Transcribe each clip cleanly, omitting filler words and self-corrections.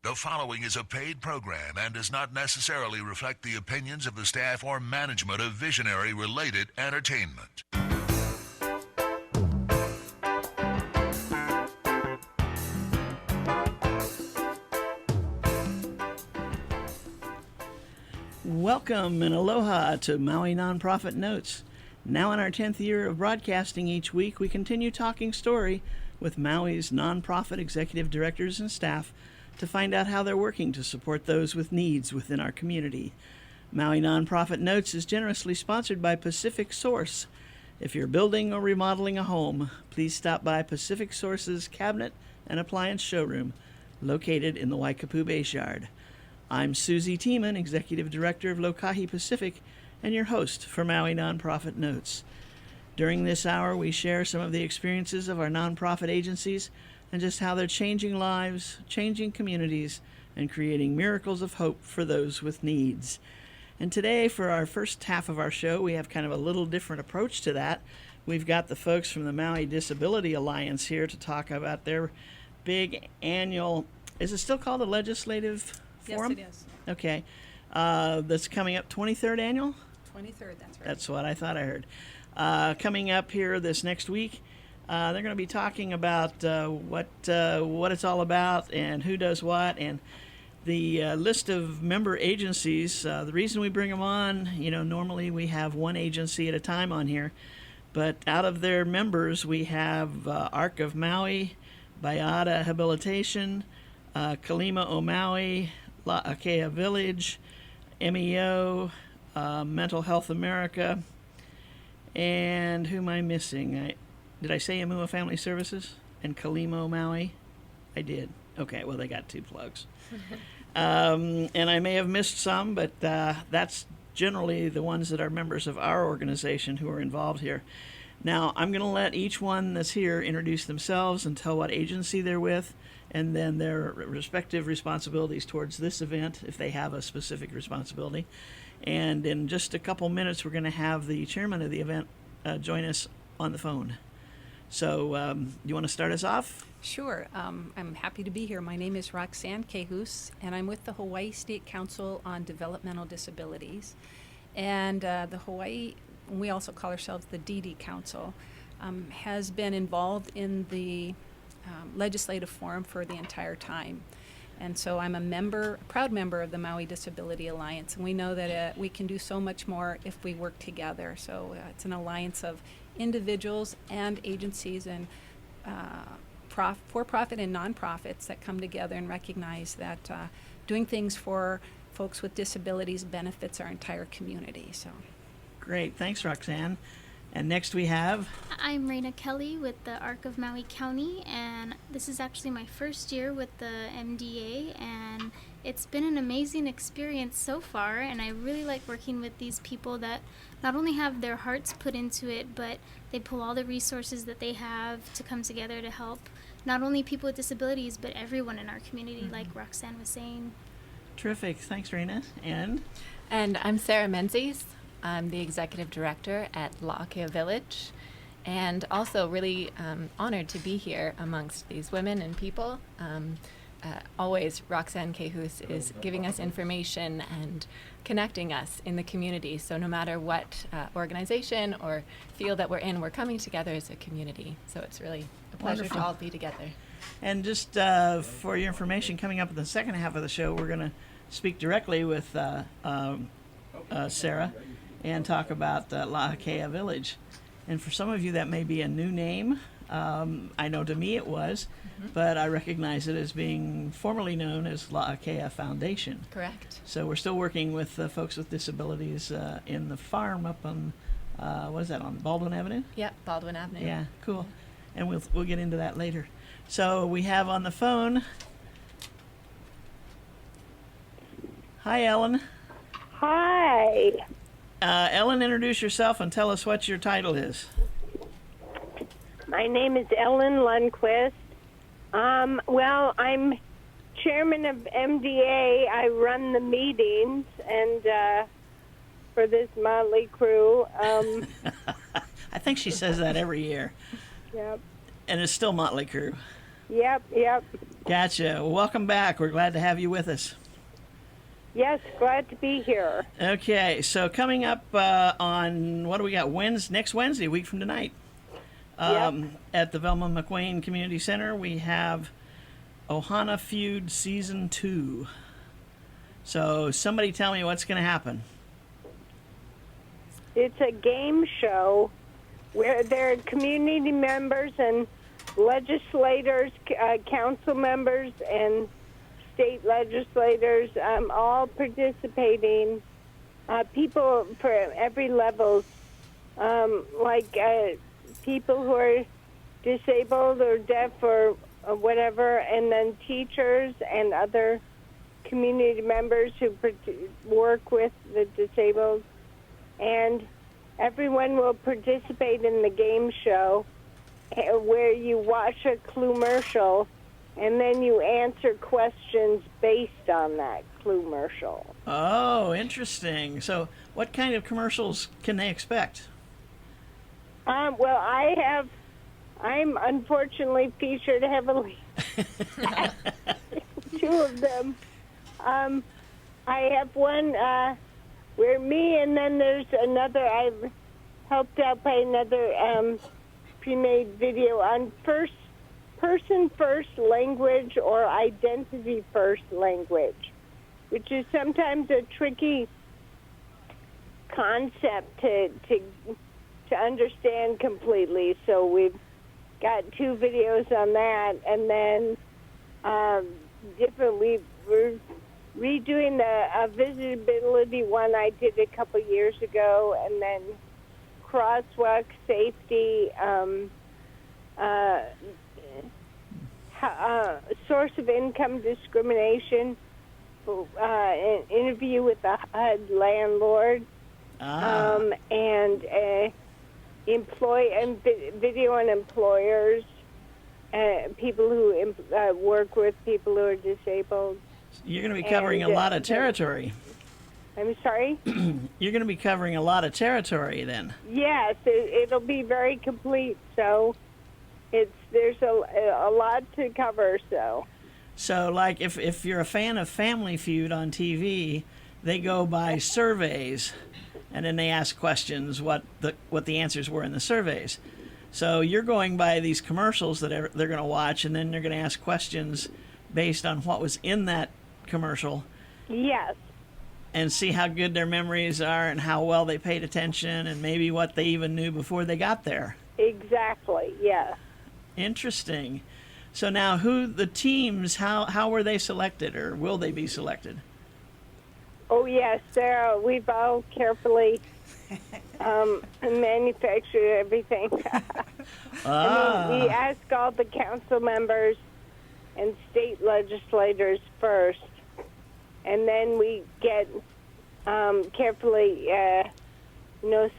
The following is a paid program and does not necessarily reflect the opinions of the staff or management of Visionary Related Entertainment. Welcome and aloha to Maui Nonprofit Notes. Now in our 10th year of broadcasting each week, we continue talking story with Maui's nonprofit executive directors and staff to find out how they're working to support those with needs within our community. Maui Nonprofit Notes is generously sponsored by Pacific Source. If you're building or remodeling a home, please stop by Pacific Source's Cabinet and Appliance Showroom, located in the Waikapu Base Yard. I'm Susie Tiemann, Executive Director of Lokahi Pacific, and your host for Maui Nonprofit Notes. During this hour, we share some of the experiences of our nonprofit agencies and just how they're changing lives, changing communities, and creating miracles of hope for those with needs. And today, for our first half of our show, we have kind of a little different approach to that. We've got the folks from the Maui Disability Alliance here to talk about their big annual, is it still called a legislative forum? Yes, it is. Okay. That's coming up, 23rd annual? 23rd, that's right. That's what I thought I heard. Coming up here this next week, they're going to be talking about what it's all about and who does what, and the list of member agencies. The reason we bring them on, normally we have one agency at a time on here, but out of their members, we have ARC of Maui, Baiata Habilitation, Kalima o Maui, La'akea Village, MEO, Mental Health America, and who am I missing? Did I say Amua Family Services and Kalimo Maui? I did. Okay, well, they got two plugs. And I may have missed some, but that's generally the ones that are members of our organization who are involved here. Now, I'm going to let each one that's here introduce themselves and tell what agency they're with, and then their respective responsibilities towards this event, if they have a specific responsibility. And in just a couple minutes, we're going to have the chairman of the event join us on the phone. So, you want to start us off? Sure. I'm happy to be here. My name is Roxanne Cahus, and I'm with the Hawaii State Council on Developmental Disabilities. And the Hawaii, we also call ourselves the DD Council, has been involved in the legislative forum for the entire time. And so I'm a proud member of the Maui Disability Alliance, and we know that we can do so much more if we work together. So it's an alliance of individuals and agencies and for-profit and nonprofits that come together and recognize that doing things for folks with disabilities benefits our entire community. So, great, thanks, Roxanne. And next we have... I'm Raina Kelly with the ARC of Maui County, and this is actually my first year with the MDA, and it's been an amazing experience so far, and I really like working with these people that not only have their hearts put into it, but they pull all the resources that they have to come together to help not only people with disabilities, but everyone in our community, like Roxanne was saying. Terrific. Thanks, Raina. And I'm Sarah Menzies. I'm the executive director at La'akea Village, and also really honored to be here amongst these women and people. Always, Roxanne Cahus is giving us information and connecting us in the community. So no matter what organization or field that we're in, we're coming together as a community. So it's really a pleasure Wonderful. to all be together. And just for your information, coming up in the second half of the show, we're going to speak directly with Sarah and talk about La'akea Village. And for some of you, that may be a new name. I know to me it was, but I recognize it as being formerly known as La'akea Foundation. Correct. So we're still working with folks with disabilities in the farm up on, what is that, on Baldwin Avenue? Yep, Baldwin Avenue. Yeah, cool. And we'll get into that later. So we have on the phone, hi, Ellen. Hi. Ellen, introduce yourself and tell us what your title is. My name is Ellen Lundquist. Well, I'm chairman of MDA. I run the meetings and for this motley crew. I think she says that every year. Yep. And it's still motley crew. Yep. Gotcha. Well, welcome back. We're glad to have you with us. Yes, glad to be here. Okay, so coming up on, what do we got? Next Wednesday, a week from tonight, at the Velma McWayne Community Center, we have Ohana Feud Season 2. So somebody tell me what's going to happen. It's a game show where there are community members and legislators, council members, and state legislators, all participating, people from every level, like people who are disabled or deaf or whatever, and then teachers and other community members who work with the disabled. And everyone will participate in the game show where you watch a commercial and then you answer questions based on that commercial. Oh, interesting. So what kind of commercials can they expect? Well, I'm unfortunately featured heavily. Two of them. I have one where me, and then there's another, I've helped out by another pre-made video on person first language or identity first language, which is sometimes a tricky concept to understand completely. So we've got 2 videos on that, and then we're redoing a visibility one I did a couple years ago, and then crosswalk safety, source of income discrimination, an interview with the HUD landlord, and video on employers, people who work with people who are disabled. You're going to be covering a lot of territory. I'm sorry? You're going to be covering a lot of territory then. Yes, it'll be very complete. So there's a lot to cover. So like if you're a fan of Family Feud on TV, they go by surveys, and then they ask questions what the answers were in the surveys. So you're going by these commercials that they're going to watch, and then they're going to ask questions based on what was in that commercial. Yes. And see how good their memories are and how well they paid attention and maybe what they even knew before they got there. Exactly, yes. Interesting. So now the teams, how were they selected, or will they be selected? Oh, yes, we've all carefully manufactured everything. I mean, we ask all the council members and state legislators first, and then we get carefully,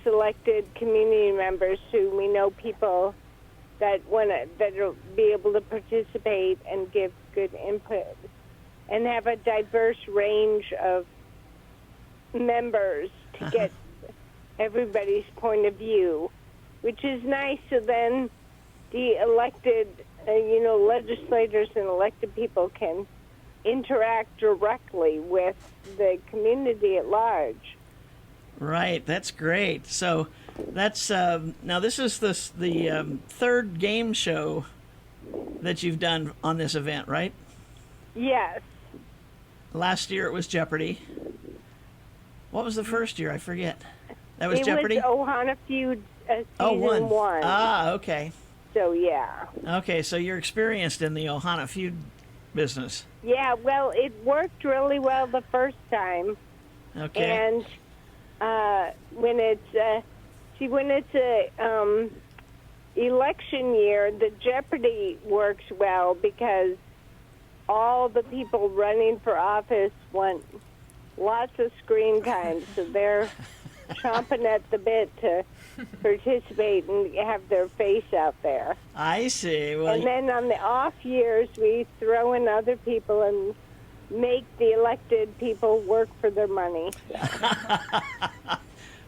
selected community members who we know people that that'll be able to participate and give good input, and have a diverse range of members to get everybody's point of view, which is nice. So then the elected, legislators and elected people can interact directly with the community at large. Right, that's great. So that's now this is the third game show that you've done on this event, right? Yes. Last year it was Jeopardy. What was the first year? I forget. That was Jeopardy? It was Ohana Feud season 1. Ah, okay. So, yeah. Okay, so you're experienced in the Ohana Feud business. Yeah, well, it worked really well the first time. Okay. And when it's a election year, the Jeopardy works well because all the people running for office want lots of screen time, so they're chomping at the bit to participate and have their face out there. I see. Well, and then on the off years, we throw in other people and make the elected people work for their money.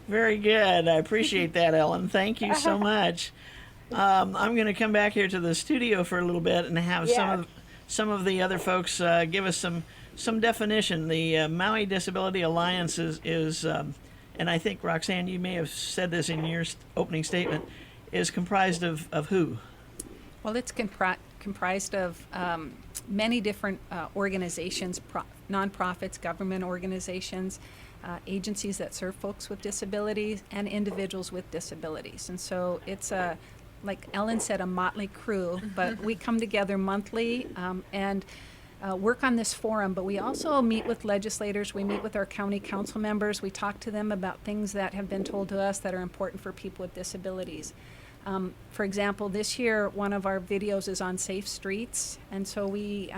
Very good. I appreciate that, Ellen. Thank you so much. I'm going to come back here to the studio for a little bit and have Yes. some of the other folks give us some definition. The Maui Disability Alliance is and I think Roxanne, you may have said this in your opening statement, is comprised of who? Well, it's comprised of many different organizations, nonprofits, government organizations, agencies that serve folks with disabilities, and individuals with disabilities. And so it's like Ellen said, a motley crew, but we come together monthly and work on this forum, but we also meet with legislators, we meet with our county council members, we talk to them about things that have been told to us that are important for people with disabilities. For example, this year, one of our videos is on safe streets, and so we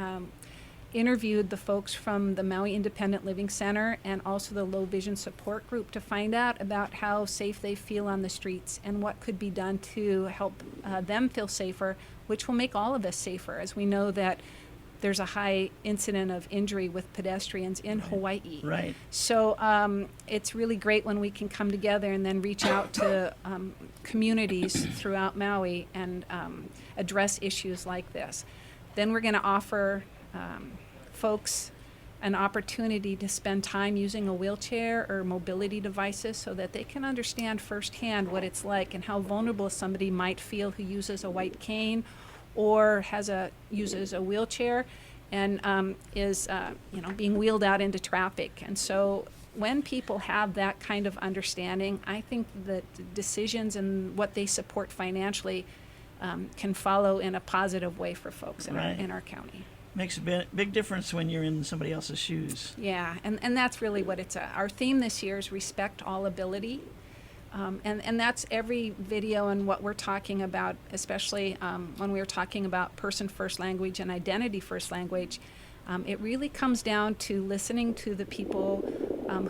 interviewed the folks from the Maui Independent Living Center and also the Low Vision Support Group to find out about how safe they feel on the streets and what could be done to help them feel safer, which will make all of us safer, as we know that there's a high incident of injury with pedestrians in Hawaii. Right. So it's really great when we can come together and then reach out to communities throughout Maui and address issues like this. Then we're going to offer folks an opportunity to spend time using a wheelchair or mobility devices so that they can understand firsthand what it's like and how vulnerable somebody might feel who uses a white cane or uses a wheelchair and is being wheeled out into traffic. And so when people have that kind of understanding, I think that the decisions and what they support financially can follow in a positive way for folks in our county. Makes a big difference when you're in somebody else's shoes. Yeah, and that's really what it's our theme this year is respect all ability. And that's every video and what we're talking about, especially when we were talking about person first language and identity first language. It really comes down to listening to the people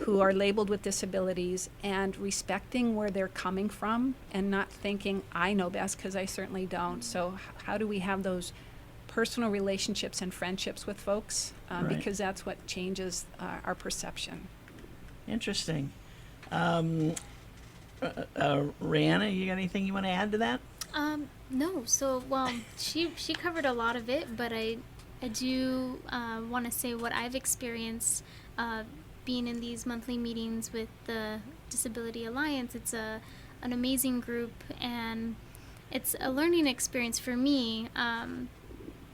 who are labeled with disabilities and respecting where they're coming from and not thinking, I know best, because I certainly don't. So how do we have those personal relationships and friendships with folks? Right. Because that's what changes our perception. Interesting. Rihanna, you got anything you want to add to that? No. So, well, she covered a lot of it, but I do want to say what I've experienced being in these monthly meetings with the Disability Alliance. It's an amazing group, and it's a learning experience for me.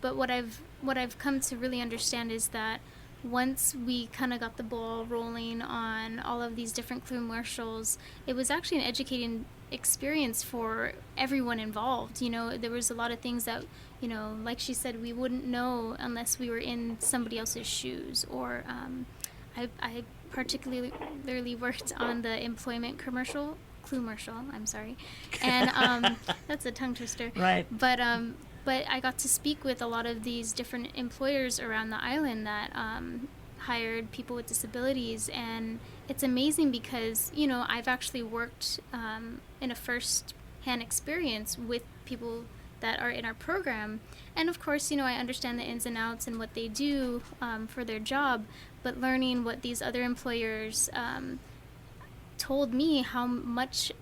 But what I've come to really understand is that once we kind of got the ball rolling on all of these different commercials, it was actually an educating experience for everyone involved. You know, there was a lot of things that, you know, like she said, we wouldn't know unless we were in somebody else's shoes. Or I particularly worked on the employment commercial, I'm sorry, and that's a tongue twister. Right. But I got to speak with a lot of these different employers around the island that hired people with disabilities, and it's amazing because, you know, I've actually worked in a first-hand experience with people that are in our program, and of course, you know, I understand the ins and outs and what they do for their job, but learning what these other employers told me how much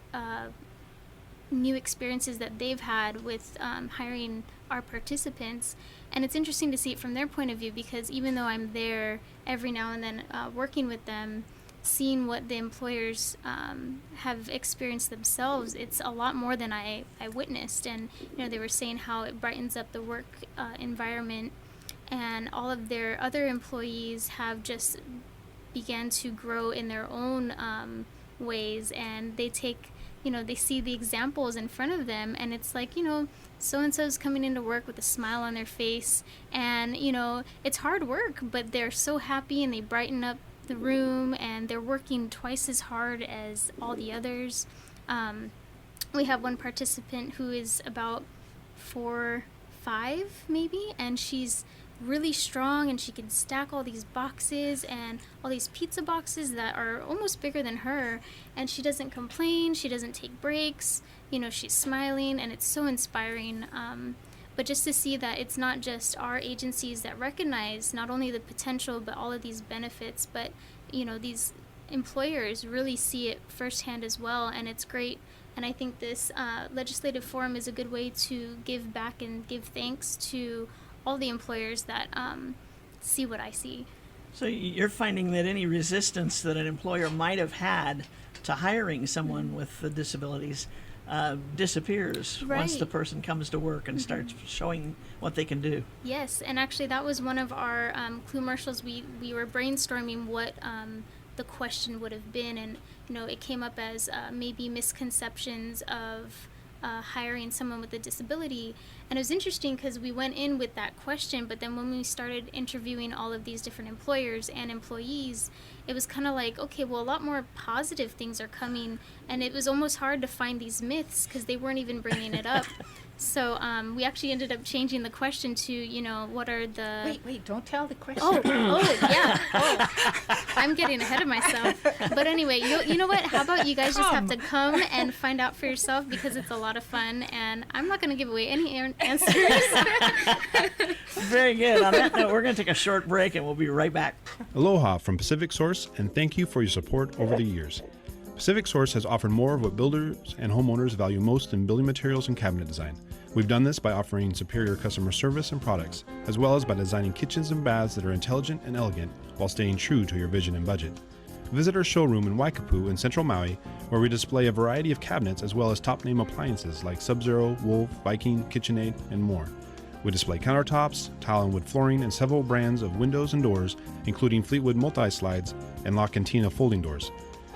new experiences that they've had with hiring our participants. And it's interesting to see it from their point of view, because even though I'm there every now and then working with them, seeing what the employers have experienced themselves, it's a lot more than I witnessed. And, you know, they were saying how it brightens up the work environment, and all of their other employees have just began to grow in their own ways, and they take, you know, they see the examples in front of them, and it's like, you know, so-and-so's coming into work with a smile on their face, and, you know, it's hard work, but they're so happy, and they brighten up the room, and they're working twice as hard as all the others. We have one participant who is about 4'5" maybe, and she's really strong, and she can stack all these boxes and all these pizza boxes that are almost bigger than her, and she doesn't complain, she doesn't take breaks, you know, she's smiling, and it's so inspiring. But just to see that it's not just our agencies that recognize not only the potential but all of these benefits, but, you know, these employers really see it firsthand as well, and it's great And I think this legislative forum is a good way to give back and give thanks to all the employers that see what I see. So you're finding that any resistance that an employer might have had to hiring someone with the disabilities disappears once Right. the person comes to work and starts showing what they can do. Yes, and actually that was one of our commercials. We were brainstorming what the question would have been, and it came up as maybe misconceptions of hiring someone with a disability. And it was interesting because we went in with that question, but then when we started interviewing all of these different employers and employees, it was kind of like, okay, well, a lot more positive things are coming, and it was almost hard to find these myths because they weren't even bringing it up. So we actually ended up changing the question to, what are the... Wait, don't tell the question. Yeah. I'm getting ahead of myself. But anyway, you know what? How about you guys just have to come and find out for yourself, because it's a lot of fun, and I'm not going to give away any answers. Very good. On that note, we're going to take a short break and we'll be right back. Aloha from Pacific Source, and thank you for your support over the years. Pacific Source has offered more of what builders and homeowners value most in building materials and cabinet design. We've done this by offering superior customer service and products, as well as by designing kitchens and baths that are intelligent and elegant while staying true to your vision and budget. Visit our showroom in Waikapu in Central Maui, where we display a variety of cabinets as well as top-name appliances like Sub-Zero, Wolf, Viking, KitchenAid, and more. We display countertops, tile and wood flooring, and several brands of windows and doors, including Fleetwood multi-slides and La Cantina folding doors.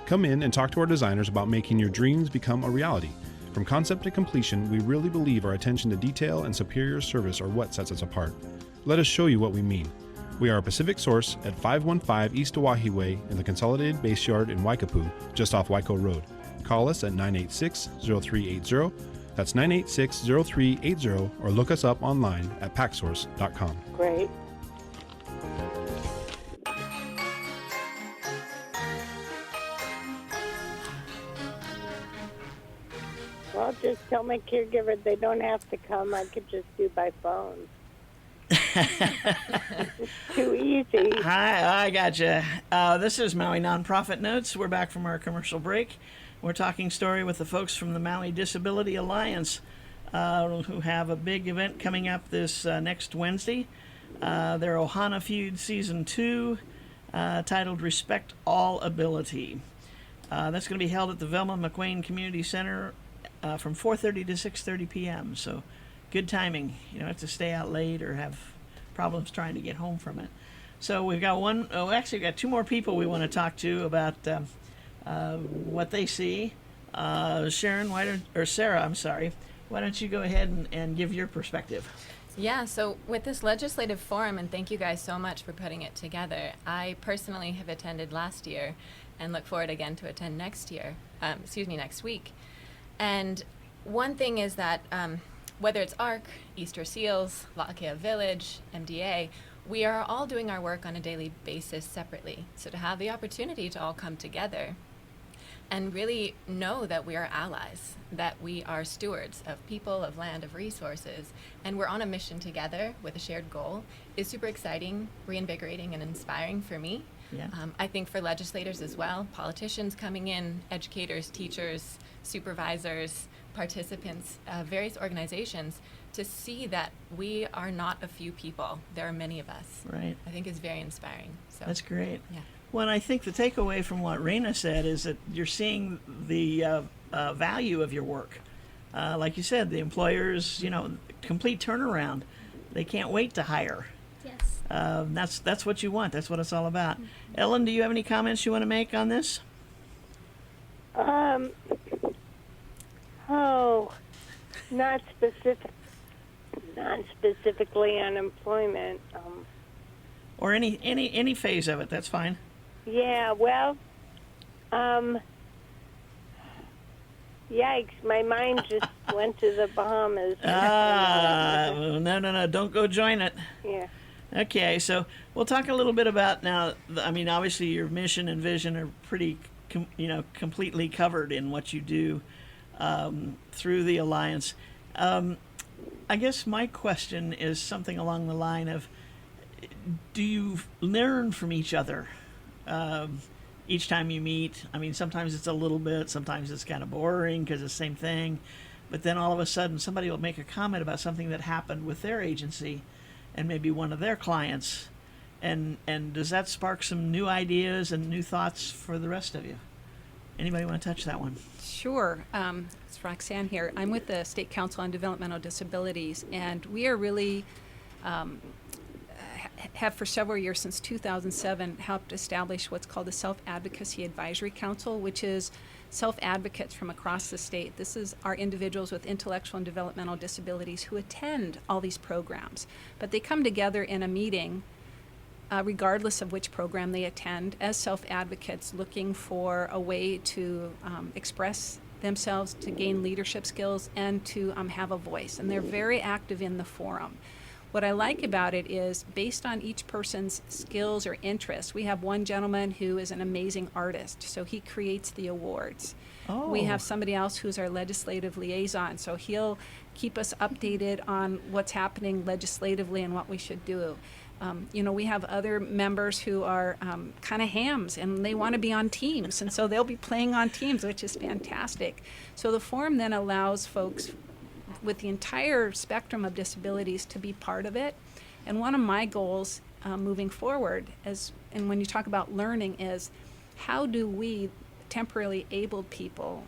Come in and talk to our designers about making your dreams become a reality. From concept to completion, we really believe our attention to detail and superior service are what sets us apart. Let us show you what we mean. We are a Pacific Source at 515 East Oahe Way in the Consolidated Base Yard in Waikapu, just off Waiko Road. Call us at 986-0380. That's 986-0380, or look us up online at packsource.com. Great. Well, just tell my caregiver they don't have to come. I could just do by phone. It's too easy. Hi, I gotcha. This is Maui Nonprofit Notes. We're back from our commercial break. We're talking story with the folks from the Maui Disability Alliance, who have a big event coming up this next Wednesday. Their Ohana Feud Season 2, titled Respect All Ability. That's going to be held at the Velma McWane Community Center from 4:30 to 6:30 p.m. So good timing. You don't have to stay out late or have problems trying to get home from it. So we've got we've got two more people we want to talk to about what they see. Sarah, I'm sorry. Why don't you go ahead and give your perspective? Yeah, so with this legislative forum, and thank you guys so much for putting it together, I personally have attended last year and look forward again to attend next week. And one thing is that whether it's ARC, Easter Seals, La'akea Village, MDA, we are all doing our work on a daily basis separately. So to have the opportunity to all come together and really know that we are allies, that we are stewards of people, of land, of resources, and we're on a mission together with a shared goal is super exciting, reinvigorating, and inspiring for me. Yeah. I think for legislators as well, politicians coming in, educators, teachers, supervisors, participants, various organizations, to see that we are not a few people. There are many of us. Right. I think is very inspiring. So That's great. Yeah. Well, and I think the takeaway from what Raina said is that you're seeing the value of your work. Like you said, the employers, complete turnaround. They can't wait to hire. Yes. That's what you want. That's what it's all about. Ellen, do you have any comments you want to make on this? Not specifically on employment. Or any phase of it, that's fine. Yeah, well, yikes, my mind just went to the Bahamas. No, don't go join it. Yeah. Okay, so we'll talk a little bit about now. Obviously your mission and vision are pretty, completely covered in what you do through the Alliance. I guess my question is something along the line of, do you learn from each other? each time you meet, I mean, sometimes it's a little bit, sometimes it's kind of boring because it's the same thing. But then all of a sudden, somebody will make a comment about something that happened with their agency and maybe one of their clients. And does that spark some new ideas and new thoughts for the rest of you? Anybody want to touch that one? Sure. It's Roxanne here. I'm with the State Council on Developmental Disabilities, and we are really have for several years, since 2007, helped establish what's called the Self-Advocacy Advisory Council, which is self-advocates from across the state. This is our individuals with intellectual and developmental disabilities who attend all these programs, but they come together in a meeting regardless of which program they attend, as self-advocates looking for a way to express themselves, to gain leadership skills, and to have a voice. And they're very active in the forum. What I like about it is, based on each person's skills or interests, we have one gentleman who is an amazing artist, so he creates the awards. Oh. We have somebody else who's our legislative liaison, so he'll keep us updated on what's happening legislatively and what we should do. We have other members who are kind of hams, and they want to be on teams, and so they'll be playing on teams, which is fantastic. So the forum then allows folks with the entire spectrum of disabilities to be part of it. And one of my goals moving forward, and when you talk about learning, is how do we temporarily abled people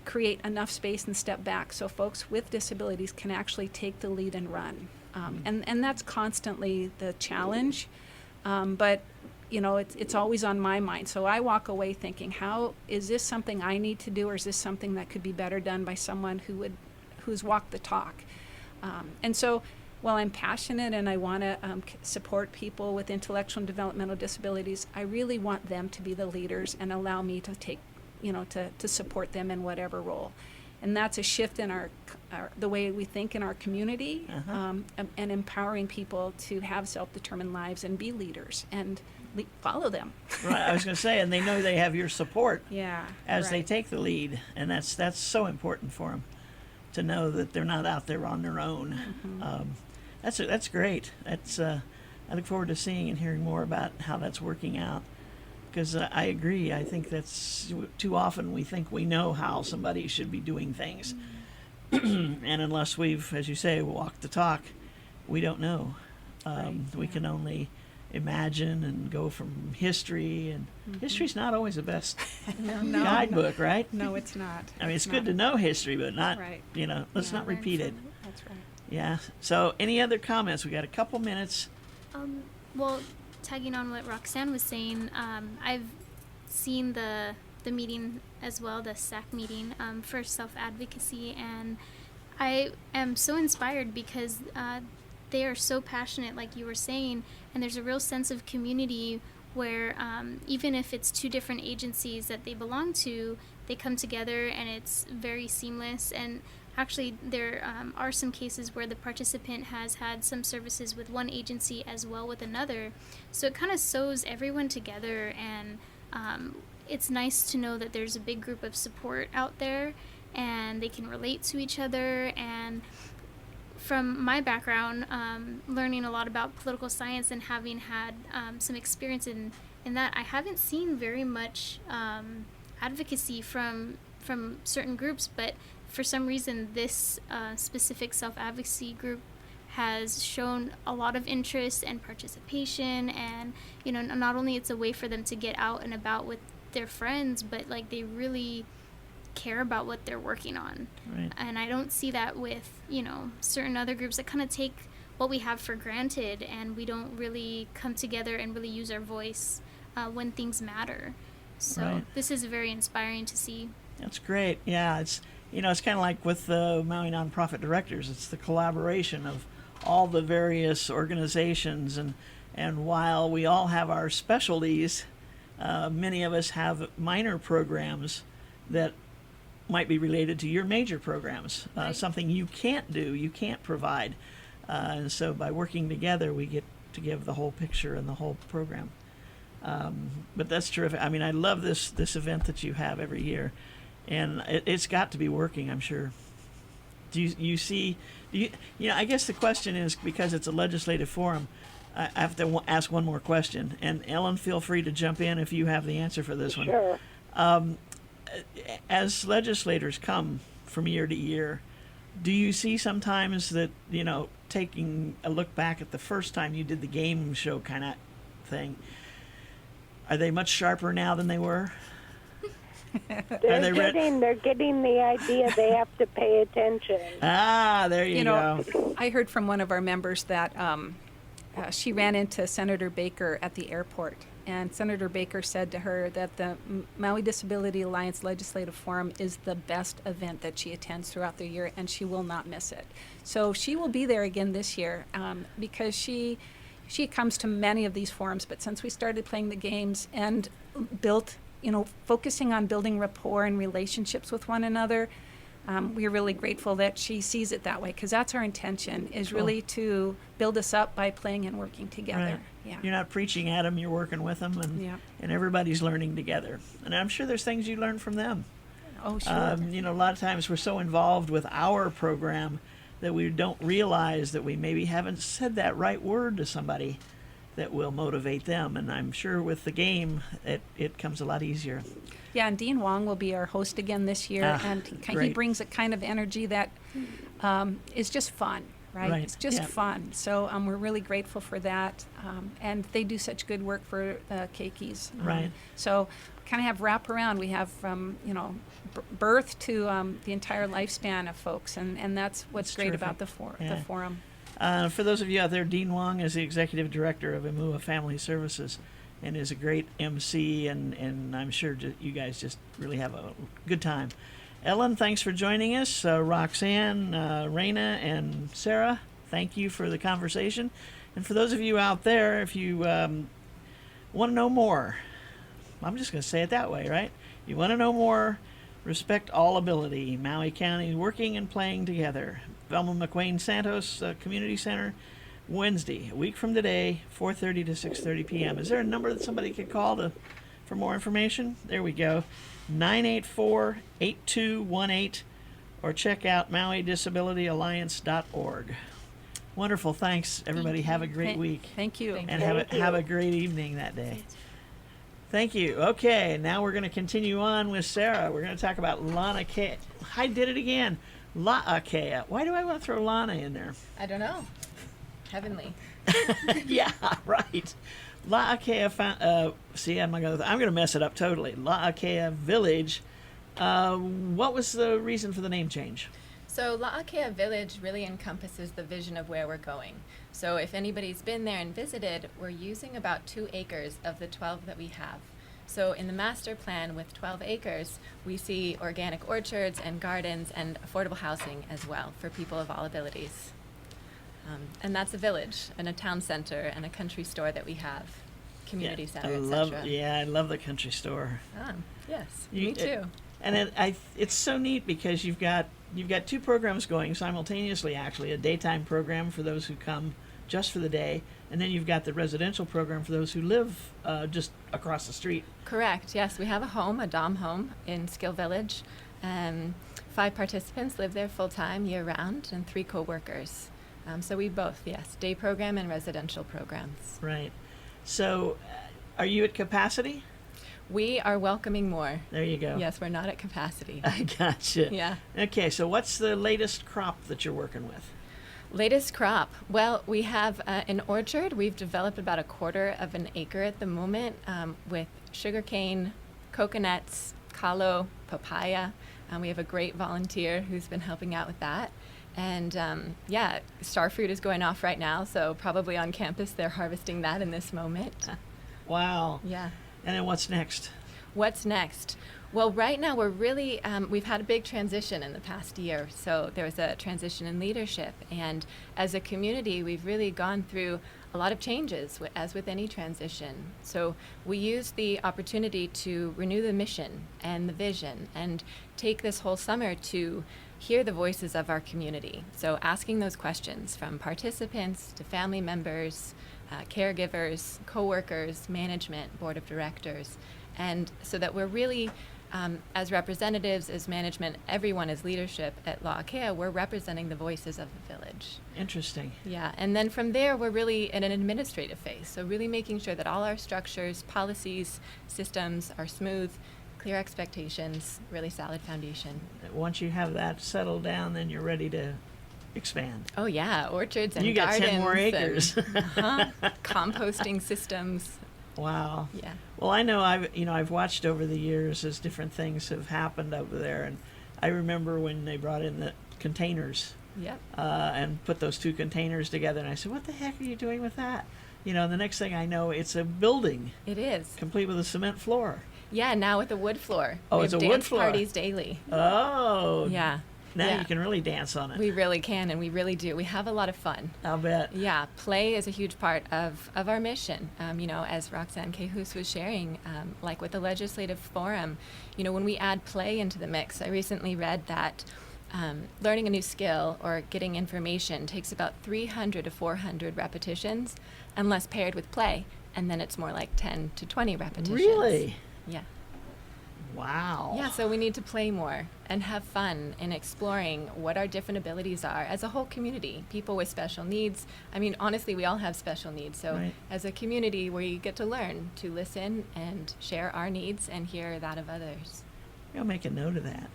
create enough space and step back so folks with disabilities can actually take the lead and run. And that's constantly the challenge, but it's always on my mind. So I walk away thinking, how is this something I need to do, or is this something that could be better done by someone who's walked the talk? And so while I'm passionate and I want to support people with intellectual and developmental disabilities, I really want them to be the leaders and allow me to take, to support them in whatever role. And that's a shift in the way we think in our community, and empowering people to have self-determined lives and be leaders and follow them. Right, I was going to say, and they know they have your support as they right. take the lead, and that's so important for them to know that they're not out there on their own. That's great. I look forward to seeing and hearing more about how that's working out. Because I agree. I think that's too often we think we know how somebody should be doing things. And unless we've, as you say, walked the talk, we don't know. We can only imagine and go from history. And history's not always the best guidebook, right? No, it's not. I mean, it's good to know history, but not, right. Let's not repeat it. That's right. Yeah. So any other comments? We got a couple minutes. Well, tagging on what Roxanne was saying, I've seen the meeting as well, the SAC meeting for self-advocacy, and I am so inspired because they are so passionate, like you were saying, and there's a real sense of community where even if it's two different agencies that they belong to, they come together and it's very seamless. And actually, there are some cases where the participant has had some services with one agency as well with another. So it kind of sews everyone together, and it's nice to know that there's a big group of support out there and they can relate to each other. And from my background, learning a lot about political science and having had some experience in that, I haven't seen very much advocacy from certain groups, but for some reason this specific self-advocacy group has shown a lot of interest and participation, and not only it's a way for them to get out and about with their friends, but like they really care about what they're working on. Right. And I don't see that with certain other groups that kind of take what we have for granted, and we don't really come together and really use our voice when things matter. So This is very inspiring to see. That's great. Yeah, it's kind of like with the Maui Nonprofit Directors. It's the collaboration of all the various organizations, and while we all have our specialties, many of us have minor programs that might be related to your major programs, something you can't do, you can't provide. And so by working together, we get to give the whole picture and the whole program. But that's terrific. I mean, I love this event that you have every year, and it's got to be working, I'm sure. I guess the question is, because it's a legislative forum, I have to ask one more question. And Ellen, feel free to jump in if you have the answer for this one. Sure. As legislators come from year to year, do you see sometimes that, taking a look back at the first time you did the game show kind of thing, are they much sharper now than they were? They're getting the idea they have to pay attention. Ah, there you go. I heard from one of our members that she ran into Senator Baker at the airport, and Senator Baker said to her that the Maui Disability Alliance Legislative Forum is the best event that she attends throughout the year, and she will not miss it. So she will be there again this year because she comes to many of these forums, but since we started playing the games and built, focusing on building rapport and relationships with one another, we're really grateful that she sees it that way, because that's our intention, is really to build us up by playing and working together. Right. Yeah. You're not preaching at them, you're working with them, and everybody's learning together. And I'm sure there's things you learn from them. Oh, sure. A lot of times we're so involved with our program that we don't realize that we maybe haven't said that right word to somebody that will motivate them. And I'm sure with the game, it comes a lot easier. Yeah, and Dean Wong will be our host again this year, and he great. brings a kind of energy that is just fun, right? Right, It's just fun. So we're really grateful for that, and they do such good work for the Keikis. Right. So kind of have wrap around. We have from birth to the entire lifespan of folks, and that's what's That's great terrific. about the forum. For those of you out there, Dean Wong is the executive director of Emua Family Services and is a great MC, and I'm sure you guys just really have a good time. Ellen, thanks for joining us. Roxanne, Raina, and Sarah, thank you for the conversation. And for those of you out there, if you want to know more, I'm just going to say it that way, right? You want to know more, respect all ability. Maui County working and playing together. Velma McQueen Santos Community Center, Wednesday, a week from today, 4:30 to 6:30 p.m. Is there a number that somebody could call for more information? There we go, 984-8218, or check out MauiDisabilityAlliance.org. Wonderful, thanks everybody. Have a great week. Thank you. And have a great evening that day. Thank you. Okay, now we're going to continue on with Sarah. We're going to talk about Lana Kea. I did it again. La'akea. Why do I want to throw Lana in there? I don't know. Heavenly. Yeah, right. La'akea. I'm going to mess it up totally. La'akea Village. What was the reason for the name change? So La'akea Village really encompasses the vision of where we're going. So if anybody's been there and visited, we're using about 2 acres of the 12 that we have. So in the master plan with 12 acres, we see organic orchards and gardens and affordable housing as well for people of all abilities. And that's a village and a town center and a country store that we have, community center, etc. I love the country store. Yes, me too. And it's so neat because you've got 2 programs going simultaneously, actually, a daytime program for those who come just for the day, and then you've got the residential program for those who live just across the street. Correct, yes. We have a home, a Dom home in Skill Village. 5 participants live there full-time, year-round, and 3 co-workers. So we both, yes, day program and residential programs. Right. So are you at capacity? We are welcoming more. There you go. Yes, we're not at capacity. I gotcha. Yeah. Okay, so what's the latest crop that you're working with? Latest crop. Well, we have an orchard. We've developed about 1/4 of an acre at the moment with sugarcane, coconuts, kalo, papaya. We have a great volunteer who's been helping out with that. And starfruit is going off right now, so probably on campus they're harvesting that in this moment. Wow. Yeah. And then what's next? What's next? Well, right now we're really, we've had a big transition in the past year. So there was a transition in leadership. And as a community, we've really gone through a lot of changes, as with any transition. So we used the opportunity to renew the mission and the vision and take this whole summer to hear the voices of our community. So asking those questions from participants to family members, caregivers, coworkers, management, board of directors, and so that we're really, as representatives, as management, everyone as leadership at La'akea, we're representing the voices of the village. Interesting. Yeah, and then from there, we're really in an administrative phase. So really making sure that all our structures, policies, systems are smooth, clear expectations, really solid foundation. Once you have that settled down, then you're ready to expand. Oh yeah, orchards and You got gardens 10 more and, acres. composting systems. Wow. Yeah. Well, I know I've watched over the years as different things have happened over there, and I remember when they brought in the containers Yep. and put those two containers together, and I said, "What the heck are you doing with that?" And the next thing I know, it's a building It is. complete with a cement floor. Yeah, now with a wood floor. Oh, we it's have a wood dance floor. parties daily. Oh. Yeah. Now yeah. you can really dance on it. We really can, and we really do. We have a lot of fun. I'll bet. Yeah, play is a huge part of our mission. As Roxanne Cahus was sharing, like with the Legislative Forum, when we add play into the mix, I recently read that learning a new skill or getting information takes about 300 to 400 repetitions unless paired with play, and then it's more like 10 to 20 repetitions. Really? Yeah. Wow. Yeah, so we need to play more and have fun in exploring what our different abilities are as a whole community. People with special needs. I mean, honestly, we all have special needs. So Right. as a community, we get to learn to listen and share our needs and hear that of others. I'll make a note of that.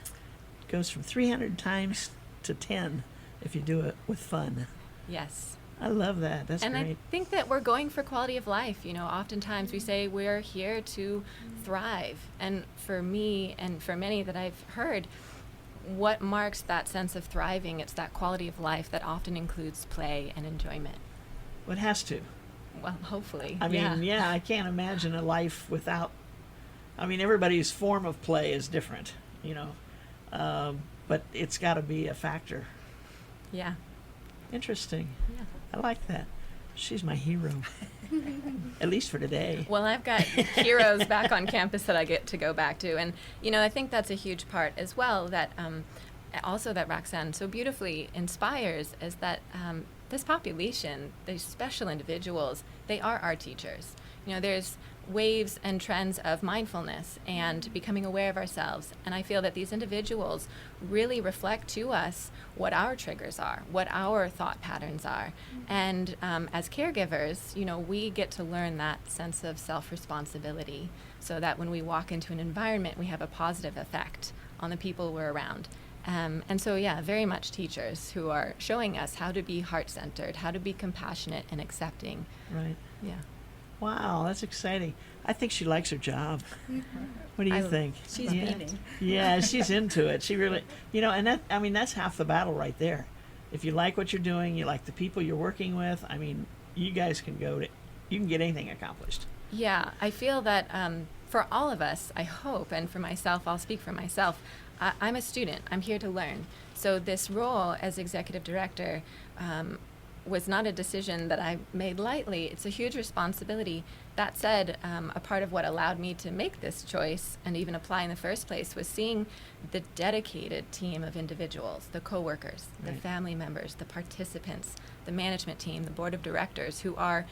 It goes from 300 times to 10 if you do it with fun. Yes. I love that. That's And great. I think that we're going for quality of life. Oftentimes we say we're here to thrive. And for me and for many that I've heard, what marks that sense of thriving, it's that quality of life that often includes play and enjoyment. Well, it has to. Well, hopefully. I mean, yeah, I can't imagine a life without. I mean, everybody's form of play is different, but it's got to be a factor. Yeah. Interesting. Yeah. I like that. She's my hero, at least for today. Well, I've got heroes back on campus that I get to go back to. And, I think that's a huge part as well that also that Roxanne so beautifully inspires is that this population, these special individuals, they are our teachers. There's waves and trends of mindfulness and becoming aware of ourselves. And I feel that these individuals really reflect to us what our triggers are, what our thought patterns are. And as caregivers, we get to learn that sense of self-responsibility so that when we walk into an environment, we have a positive effect on the people we're around. And so, yeah, very much teachers who are showing us how to be heart-centered, how to be compassionate and accepting. Right. Yeah. Wow, that's exciting. I think she likes her job. What do you think? She's yeah. beaming. Yeah, she's into it. She really, and that's half the battle right there. If you like what you're doing, you like the people you're working with, you guys can you can get anything accomplished. Yeah, I feel that for all of us, I hope, and for myself, I'll speak for myself, I'm a student. I'm here to learn. So this role as executive director was not a decision that I made lightly. It's a huge responsibility. That said, a part of what allowed me to make this choice and even apply in the first place was seeing the dedicated team of individuals, the coworkers, the Right. family members, the participants, the management team, the board of directors who are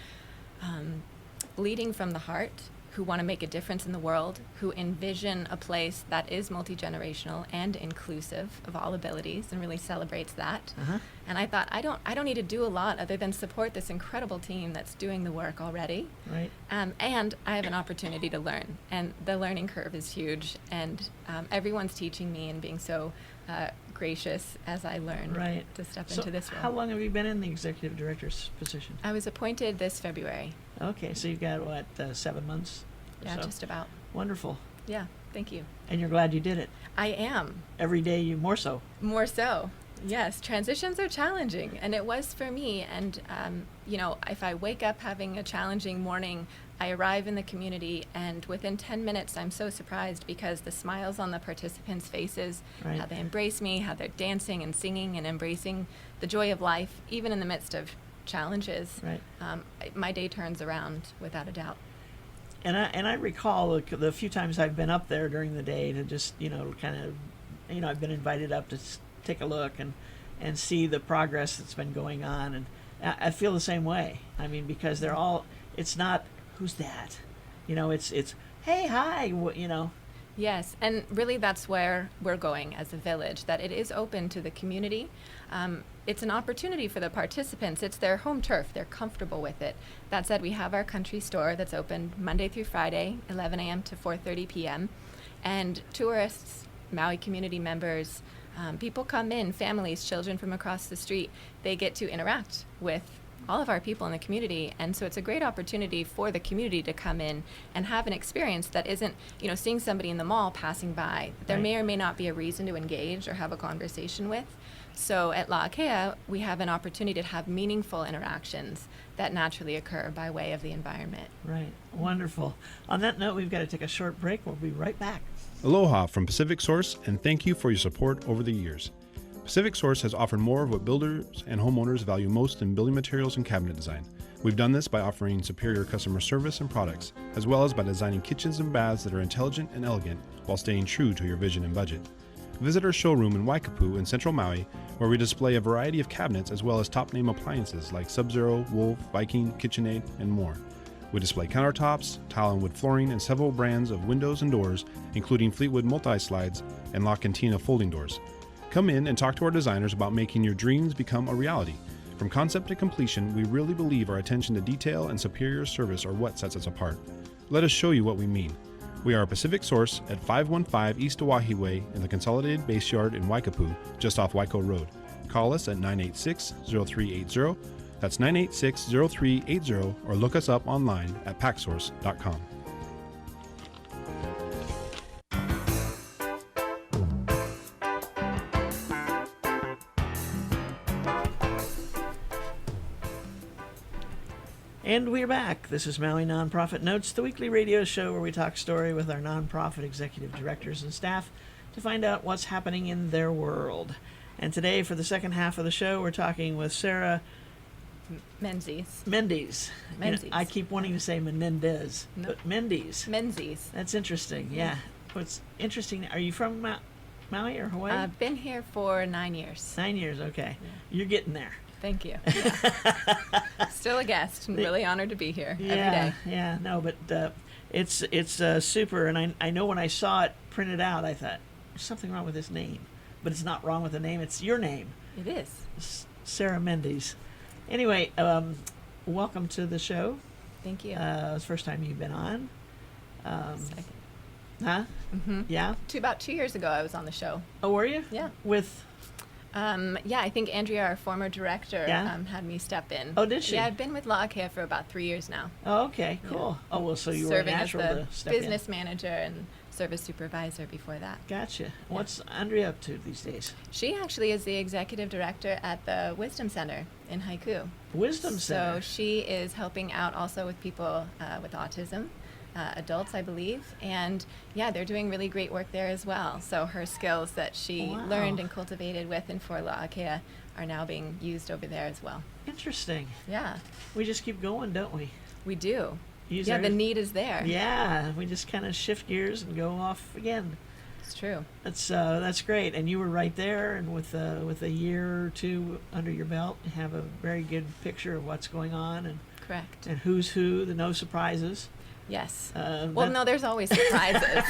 leading from the heart, who want to make a difference in the world, who envision a place that is multi-generational and inclusive of all abilities and really celebrates that. Uh-huh. And I thought, I don't need to do a lot other than support this incredible team that's doing the work already. Right. And I have an opportunity to learn. And the learning curve is huge. And everyone's teaching me and being so gracious as I learn Right. to step So into this role. how long have you been in the executive director's position? I was appointed this February. Okay, so you've got, 7 months? or Yeah, so? just about. Wonderful. Yeah, thank you. And you're glad you did it. I am. Every day you more so. More so. Yes, transitions are challenging, and it was for me. And, if I wake up having a challenging morning, I arrive in the community, and within 10 minutes, I'm so surprised because the smiles on the participants' faces, Right. how they embrace me, how they're dancing and singing and embracing the joy of life, even in the midst of challenges. Right. My day turns around without a doubt. And I recall the few times I've been up there during the day to just, kind of, I've been invited up to take a look and see the progress that's been going on. And I feel the same way. I mean, because they're all. It's not who's that, It's hey, hi, Yes, and really that's where we're going as a village, that it is open to the community. It's an opportunity for the participants. It's their home turf. They're comfortable with it. That said, we have our country store that's open Monday through Friday, 11 a.m. to 4:30 p.m. And tourists, Maui community members, people come in, families, children from across the street. They get to interact with all of our people in the community, and so it's a great opportunity for the community to come in and have an experience that isn't, seeing somebody in the mall passing by. There Right. may or may not be a reason to engage or have a conversation with. So at La'akea, we have an opportunity to have meaningful interactions that naturally occur by way of the environment. Right. Wonderful. On that note, we've got to take a short break. We'll be right back. Aloha from Pacific Source, and thank you for your support over the years. Pacific Source has offered more of what builders and homeowners value most in building materials and cabinet design. We've done this by offering superior customer service and products, as well as by designing kitchens and baths that are intelligent and elegant while staying true to your vision and budget. Visit our showroom in Waikapu in Central Maui, where we display a variety of cabinets as well as top-name appliances like Sub-Zero, Wolf, Viking, KitchenAid, and more. We display countertops, tile and wood flooring, and several brands of windows and doors, including Fleetwood multi-slides and La Cantina folding doors. Come in and talk to our designers about making your dreams become a reality. From concept to completion, we really believe our attention to detail and superior service are what sets us apart. Let us show you what we mean. We are a Pacific Source at 515 East Oahe Way in the Consolidated Base Yard in Waikapu, just off Waiko Road. Call us at 986-0380. That's 986-0380, or look us up online at packsource.com. And we're back. This is Maui Nonprofit Notes, the weekly radio show where we talk story with our nonprofit executive directors and staff to find out what's happening in their world. And today, for the second half of the show, we're talking with Sarah Menzies. Mendes. Menzies. I keep wanting to say Menendez, No. but Mendes. Menzies. That's interesting. Yeah. What's interesting? Are you from Maui or Hawaii? I've been here for 9 years. 9 years. Okay, you're getting there. Thank you. Yeah. Still a guest, and really honored to be here every day. Yeah. No, but it's super. And I know when I saw it printed out, I thought there's something wrong with this name, but it's not wrong with the name. It's your name, It is. Sarah Mendes. Anyway, welcome to the show. Thank you. It's the first time you've been on. Second. Huh? Mm-hmm. Yeah. About 2 years ago, I was on the show. Oh, were you? Yeah. With. Yeah, I think Andrea, our former director, Yeah? had me step in. Oh, did she? Yeah, I've been with La'akea for about 3 years now. Oh, okay. Cool. Oh, well, so you were Serving natural as to the step business manager and service supervisor before that. in. Gotcha. What's Andrea up to these days? She actually is the executive director at the Wisdom Center in Haiku. Wisdom Center. So she is helping out also with people with autism, adults, I believe. And yeah, they're doing really great work there as well. So her skills that she Wow. learned and cultivated with and for La'akea are now being used over there as well. Interesting. Yeah, We just keep going, don't we? we do. Use Yeah, our- the need is there. Yeah, we just kind of shift gears and go off again. It's true. That's great. And you were right there, and with a year or two under your belt, you have a very good picture of what's going on Correct. and who's who. The no surprises. Yes. Well, Well, no, there's always surprises.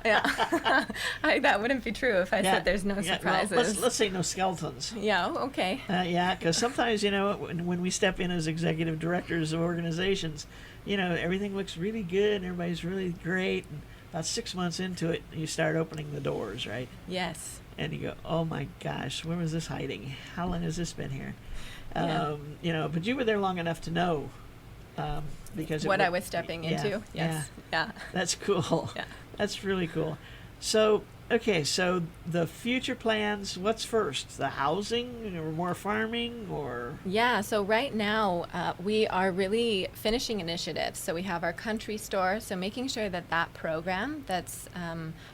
Yeah. That wouldn't be true if I said there's no surprises. Let's say no skeletons. Yeah, okay. Yeah, because sometimes when we step in as executive directors of organizations, everything looks really good and everybody's really great. And about 6 months into it, you start opening the doors, right? Yes. And you go, oh my gosh, where was this hiding? How long has this been here? Yeah. But you were there long enough to know, because What I was stepping into. Yeah, Yes. Yeah. that's cool. Yeah. That's really cool. So the future plans. What's first? The housing, or more farming, or Yeah, so right now we are really finishing initiatives. So we have our country store, so making sure that program that's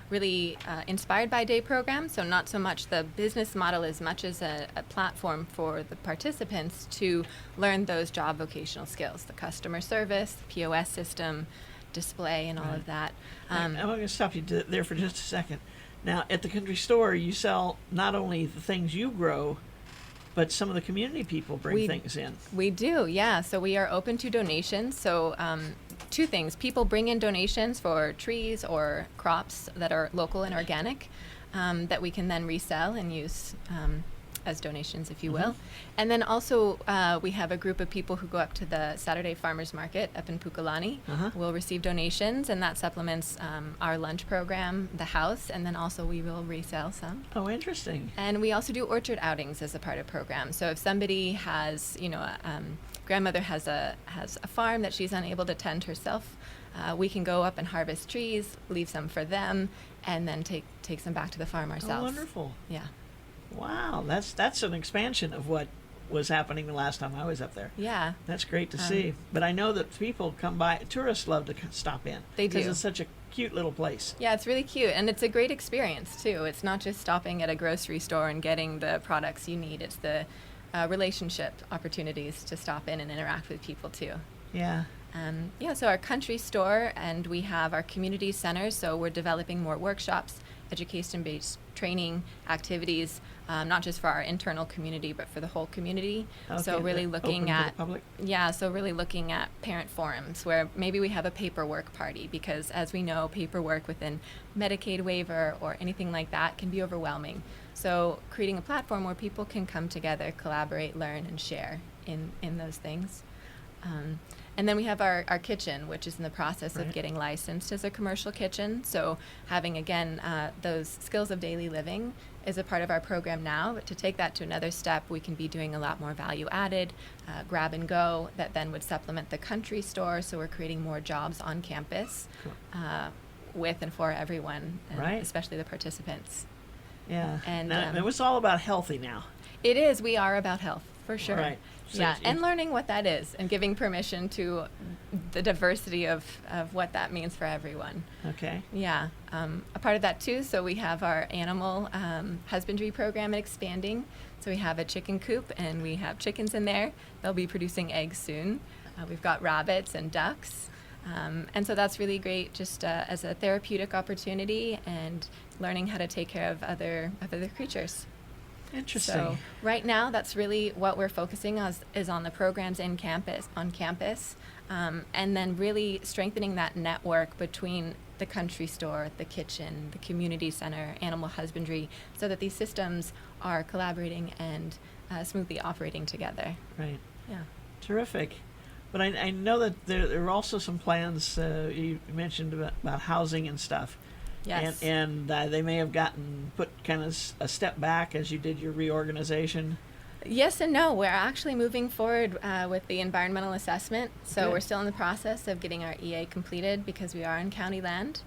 really inspired by day program, so not so much the business model as much as a platform for the participants to learn those job vocational skills, the customer service, the POS system, display, and all of that. I'm going to stop you there for just a second. Now, at the country store, you sell not only the things you grow, but some of the community people bring things in. We do, yeah. So we are open to donations. So two things. People bring in donations for trees or crops that are local and organic that we can then resell and use as donations, if you will. And then also we have a group of people who go up to the Saturday Farmers Market up in Pukalani. We'll receive donations, and that supplements our lunch program, the house, and then also we will resell some. Oh, interesting. And we also do orchard outings as a part of program. So if somebody has, grandmother has a farm that she's unable to tend herself, we can go up and harvest trees, leave some for them, and then take some back to the farm ourselves. Oh, wonderful. Yeah. Wow, that's an expansion of what was happening the last time I was up there. Yeah. That's great to see. But I know that people come by, tourists love to stop in. They do. Because it's such a cute little place. Yeah, it's really cute, and it's a great experience too. It's not just stopping at a grocery store and getting the products you need. It's the relationship opportunities to stop in and interact with people too. Yeah. So our country store, and we have our community centers, so we're developing more workshops, education-based training activities, not just for our internal community, but for the whole community. Okay, So really open looking to at, the public? yeah, so really looking at parent forums where maybe we have a paperwork party, because as we know, paperwork within Medicaid waiver or anything like that can be overwhelming. So creating a platform where people can come together, collaborate, learn, and share in those things. And then we have our kitchen, which is in the process of getting licensed as a commercial kitchen. So having, again, those skills of daily living is a part of our program now. But to take that to another step, we can be doing a lot more value added, grab and go, that then would supplement the country store. So we're creating more jobs on campus with and for everyone, and especially the participants. Yeah. And it was all about healthy now. It is. We are about health, for sure. Right. So yeah, and learning what that is and giving permission to the diversity of what that means for everyone. Okay. Yeah. A part of that, too, so we have our animal husbandry program expanding. So we have a chicken coop, and we have chickens in there. They'll be producing eggs soon. We've got rabbits and ducks. And so that's really great just as a therapeutic opportunity and learning how to take care of other creatures. Interesting. So right now, that's really what we're focusing on is on the programs on campus, and then really strengthening that network between the country store, the kitchen, the community center, animal husbandry, so that these systems are collaborating and smoothly operating together. Right. Yeah. Terrific. But I know that there are also some plans you mentioned about housing and stuff. Yes. And they may have put kind of a step back as you did your reorganization. Yes and no. We're actually moving forward with the environmental assessment. So Good. We're still in the process of getting our EA completed because we are on county land.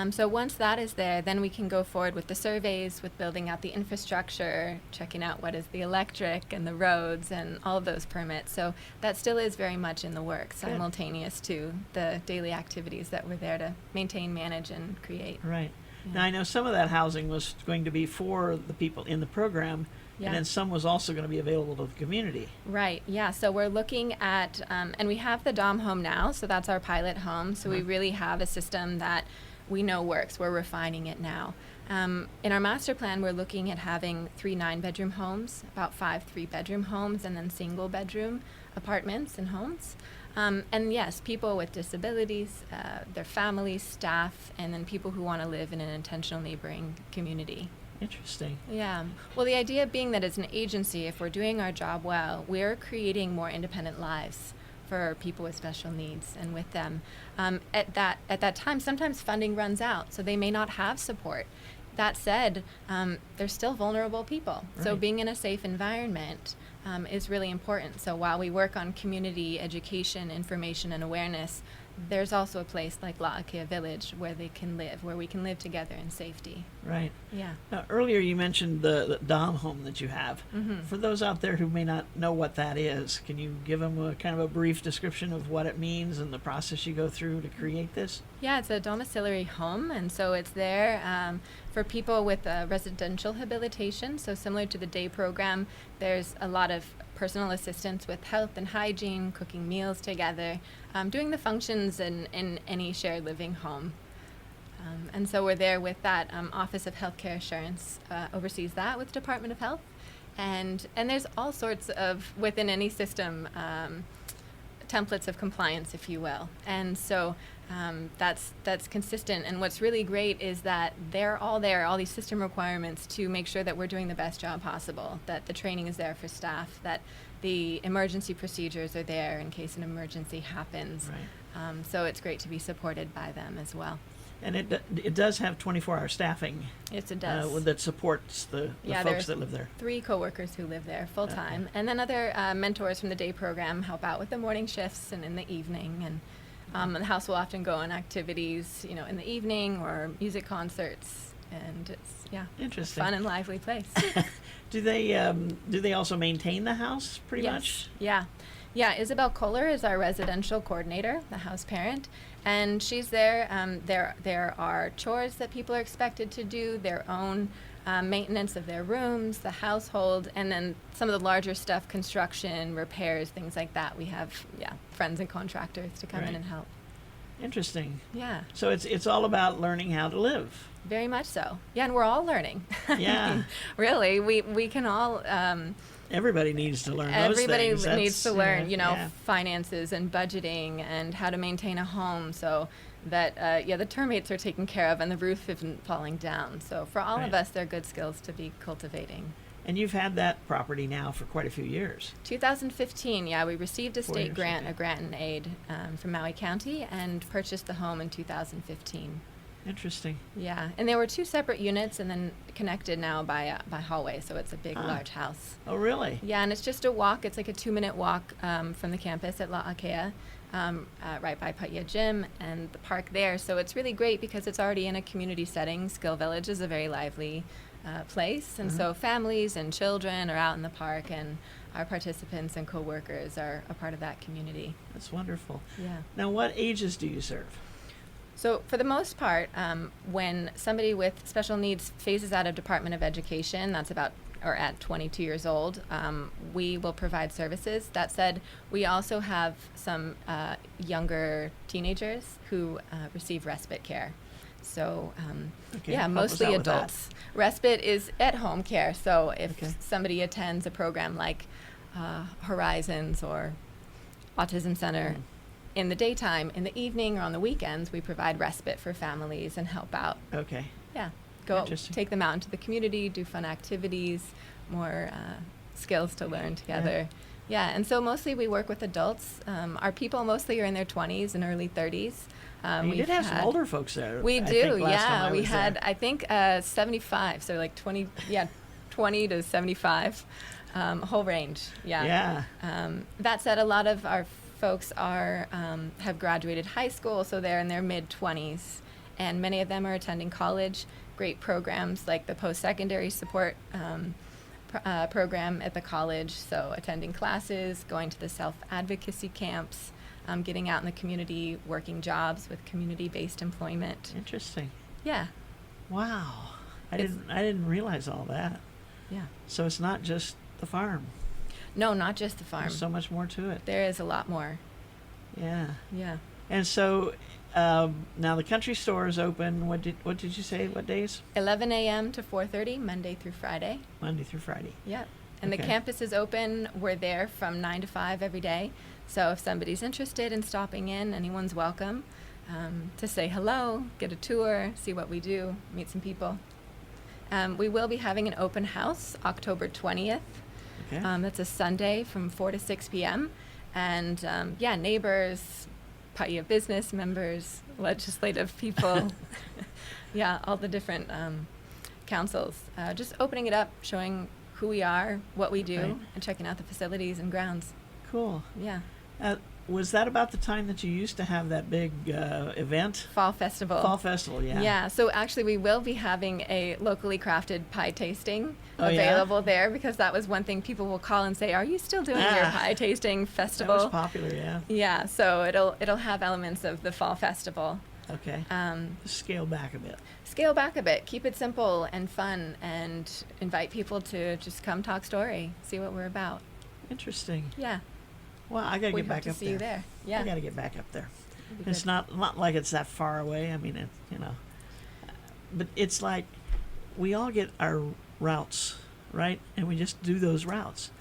So once that is there, then we can go forward with the surveys, with building out the infrastructure, checking out what is the electric and the roads and all of those permits. So that still is very much in the works, simultaneous to the daily activities that we're there to maintain, manage, and create. Right. Yeah. Now, I know some of that housing was going to be for the people in the program, Yeah. and then some was also going to be available to the community. Right, yeah. So we're looking at, and we have the DOM home now, so that's our pilot home. So we really have a system that we know works. We're refining it now. In our master plan, we're looking at having 3 9-bedroom homes, about 5 3-bedroom homes, and then single-bedroom apartments and homes. And yes, people with disabilities, their families, staff, and then people who want to live in an intentional neighboring community. Interesting. Yeah. Well, the idea being that as an agency, if we're doing our job well, we're creating more independent lives for people with special needs and with them. At that time, sometimes funding runs out, so they may not have support. That said, they're still vulnerable people. So Right. being in a safe environment is really important. So while we work on community education, information, and awareness, there's also a place like La'akea Village where they can live, where we can live together in safety. Right. Yeah. Now, earlier you mentioned the DOM home that you have. Mm-hmm. For those out there who may not know what that is, can you give them a kind of a brief description of what it means and the process you go through to create this? Yeah, it's a domiciliary home, and so it's there for people with residential habilitation. So similar to the day program, there's a lot of personal assistance with health and hygiene, cooking meals together, doing the functions in any shared living home. And so we're there with that Office of Healthcare Assurance oversees that with Department of Health. And there's all sorts of, within any system, templates of compliance, if you will. And so that's consistent. And what's really great is that they're all there, all these system requirements, to make sure that we're doing the best job possible, that the training is there for staff, that the emergency procedures are there in case an emergency happens. Right. So it's great to be supported by them as well. And it does have 24-hour staffing. Yes, it does. That supports the folks that live there. 3 coworkers who live there full time, and then other mentors from the day program help out with the morning shifts and in the evening. And the house will often go on activities, in the evening or music concerts, and it's Interesting. a fun and lively place. Do they also maintain the house pretty much? Yeah. Isabel Kohler is our residential coordinator, the house parent, and she's there. There are chores that people are expected to do, their own maintenance of their rooms, the household, and then some of the larger stuff, construction, repairs, things like that. We have friends and contractors to come in Right. and help. Interesting. Yeah. So it's all about learning how to live. Very much so. Yeah, and we're all learning. Yeah. I mean, really, we can all. Everybody needs to learn those Everybody things. needs to learn, yeah. finances and budgeting and how to maintain a home so that, the termites are taken care of and the roof isn't falling down. So for all of Right. us, they're good skills to be cultivating. And you've had that property now for quite a few years. 2015, we received a 4 state years, grant, okay. a grant and aid from Maui County, and purchased the home in 2015. Interesting. Yeah, and there were 2 separate units and then connected now by hallway, so it's a big, large house. Oh, really? Yeah, and it's just a walk. It's like a 2-minute walk from the campus at La'akea, right by Paia Gym and the park there. So it's really great because it's already in a community setting. Skill Village is a very lively place, and so families and children are out in the park, and our participants and co-workers are a part of that community. That's wonderful. Yeah. Now, what ages do you serve? So for the most part, when somebody with special needs phases out of Department of Education, that's about or at 22 years old, we will provide services. That said, we also have some younger teenagers who receive respite care. So Okay, help us mostly out with that. adults. Respite is at-home care. So if Okay. somebody attends a program like Horizons or Autism Center, in the daytime, in the evening, or on the weekends, we provide respite for families and help out. Okay. Yeah, go Interesting. take them out into the community, do fun activities, more skills to learn together. Yeah, and so mostly we work with adults. Our people mostly are in their 20s and early 30s. You We've did have some had- older folks there. We I do, think, last time yeah. I We was had, there. I think, 75, so like 20 to 75, a whole range. Yeah. That said, a lot of our folks are have graduated high school, so they're in their mid-20s, and many of them are attending college. Great programs like the post-secondary support program at the college, so attending classes, going to the self-advocacy camps, getting out in the community, working jobs with community-based employment. Interesting. Yeah, Wow. I It's- didn't realize all that. yeah. So it's not just the farm. No, not just the farm. There's so much more to it. There is a lot more. Yeah. Yeah. And so now the country store is open. What did you say? What days? 11 a.m. to 4:30, Monday through Friday. Monday through Friday. Yep. And Okay. the campus is open. We're there from 9 to 5 every day. So if somebody's interested in stopping in, anyone's welcome to say hello, get a tour, see what we do, meet some people. We will be having an open house October 20th. Okay. That's a Sunday from 4 to 6 p.m. And neighbors, Paia business members, legislative people, all the different councils. Just opening it up, showing who we are, what we do, Right. and checking out the facilities and grounds. Cool. Yeah. Was that about the time that you used to have that big event? Fall festival. Fall festival, yeah. Yeah, so actually we will be having a locally crafted pie tasting Oh, yeah? available there, because that was one thing people will call and say, are you still doing your Ah. pie tasting That festival? was popular, yeah. Yeah, so it'll have elements of the fall festival. Okay. Scale back a bit. Scale back a bit, keep it simple and fun, and invite people to just come talk story, see what we're about. Interesting. Yeah, Well, I gotta we get hope back to up see there. you there. Yeah, I gotta get back up there. It'd be It's good. not like it's that far away. I mean, but it's like we all get our routes right? And we just do those routes.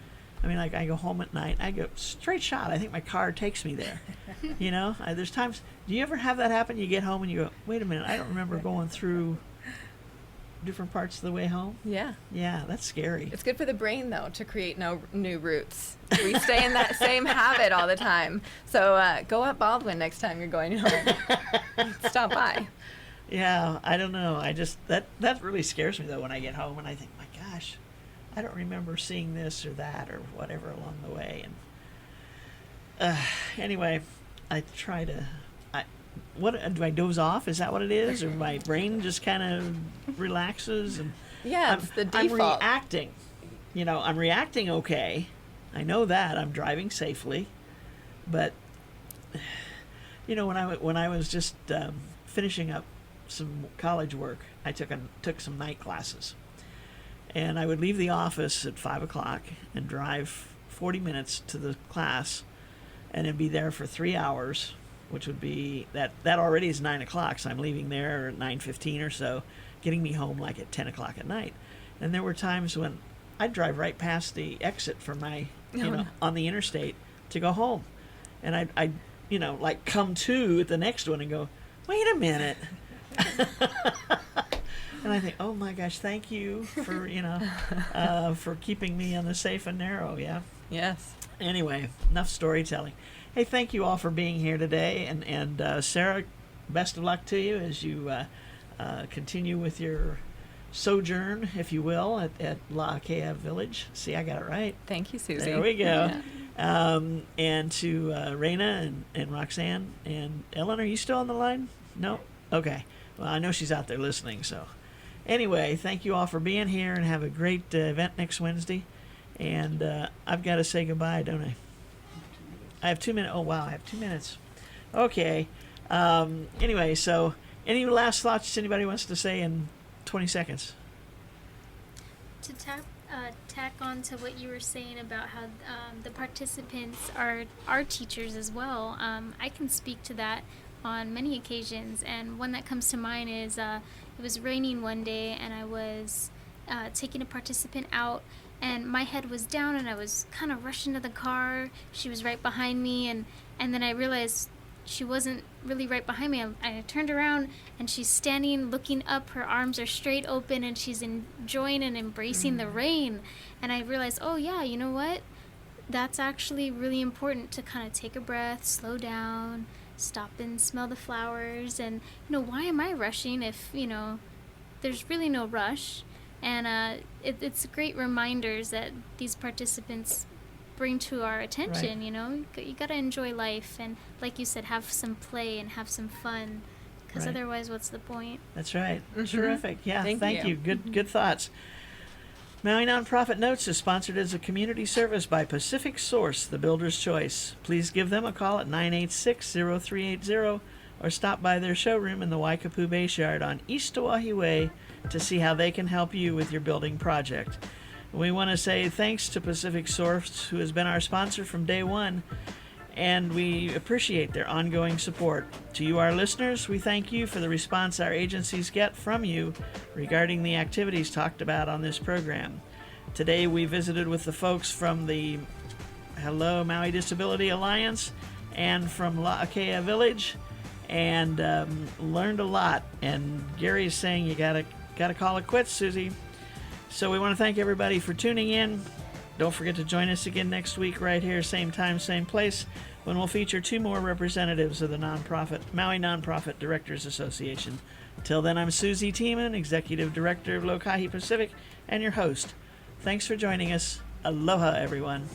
I mean, like I go home at night, I go straight shot. I think my car takes me there. There's times. Do you ever have that happen? You get home and you go, wait a minute, I don't remember going through different parts of the way home. Yeah. Yeah, that's scary. It's good for the brain, though, to create no new routes. We stay in that same habit all the time. So go up Baldwin next time you're going home. Stop by. Yeah, I don't know. I just that really scares me though when I get home and I think, my gosh, I don't remember seeing this or that or whatever along the way. And anyway, I try to. What do I doze off? Is that what it is, or my brain just kind of relaxes? And Yeah, it's the default. I'm reacting. I'm reacting okay. I know that I'm driving safely, but when I was just finishing up some college work, I took some night classes, and I would leave the office at 5 o'clock and drive 40 minutes to the class, and then be there for 3 hours, which would be that already is 9 o'clock. So I'm leaving there at 9:15 or so, getting me home like at 10 o'clock at night. And there were times when I'd drive right past the exit from my, on the interstate to go home, and I'd like come to at the next one and go, wait a minute. And I think, oh my gosh, thank you for for keeping me on the safe and narrow. Yeah. Yes. Anyway, enough storytelling. Hey, thank you all for being here today, and Sarah, best of luck to you as you continue with your sojourn, if you will, at La Akea Village. See, I got it right. Thank you, Susie. There we go. Yeah. And to Raina and Roxanne and Ellen, are you still on the line? No? Okay. Well, I know she's out there listening, so. Anyway, thank you all for being here, and have a great event next Wednesday. And I've got to say goodbye, don't I? I have 2 minutes. Oh, wow, I have 2 minutes. Okay. Anyway, so any last thoughts anybody wants to say in 20 seconds? To tack on to what you were saying about how the participants are our teachers as well, I can speak to that on many occasions, and one that comes to mind is it was raining one day, and I was taking a participant out, and my head was down, and I was kind of rushing to the car. She was right behind me, and then I realized she wasn't really right behind me. I turned around, and she's standing looking up. Her arms are straight open, and she's enjoying and embracing the rain. And I realized, oh yeah, you know what? That's actually really important, to kind of take a breath, slow down, stop and smell the flowers. And why am I rushing if there's really no rush? And it's great reminders that these participants bring to our attention. Right. You got to enjoy life, and like you said, have some play and have some fun, because right. Otherwise what's the point? That's right. Mm-hmm. Terrific. Yeah, thank you. Good thoughts. Maui Nonprofit Notes is sponsored as a community service by Pacific Source, the builder's choice. Please give them a call at 986-0380 or stop by their showroom in the Waikapu Base Yard on East Oahe Way to see how they can help you with your building project. We want to say thanks to Pacific Source, who has been our sponsor from day one, and we appreciate their ongoing support. To you, our listeners, we thank you for the response our agencies get from you regarding the activities talked about on this program. Today, we visited with the folks from the Hello Maui Disability Alliance and from La Akea Village, and learned a lot. And Gary is saying you gotta call it quits, Susie. So we want to thank everybody for tuning in. Don't forget to join us again next week right here, same time, same place, when we'll feature 2 more representatives of the Maui Nonprofit Directors Association. Till then, I'm Susie Tiemann, Executive Director of Lokahi Pacific, and your host. Thanks for joining us. Aloha, everyone.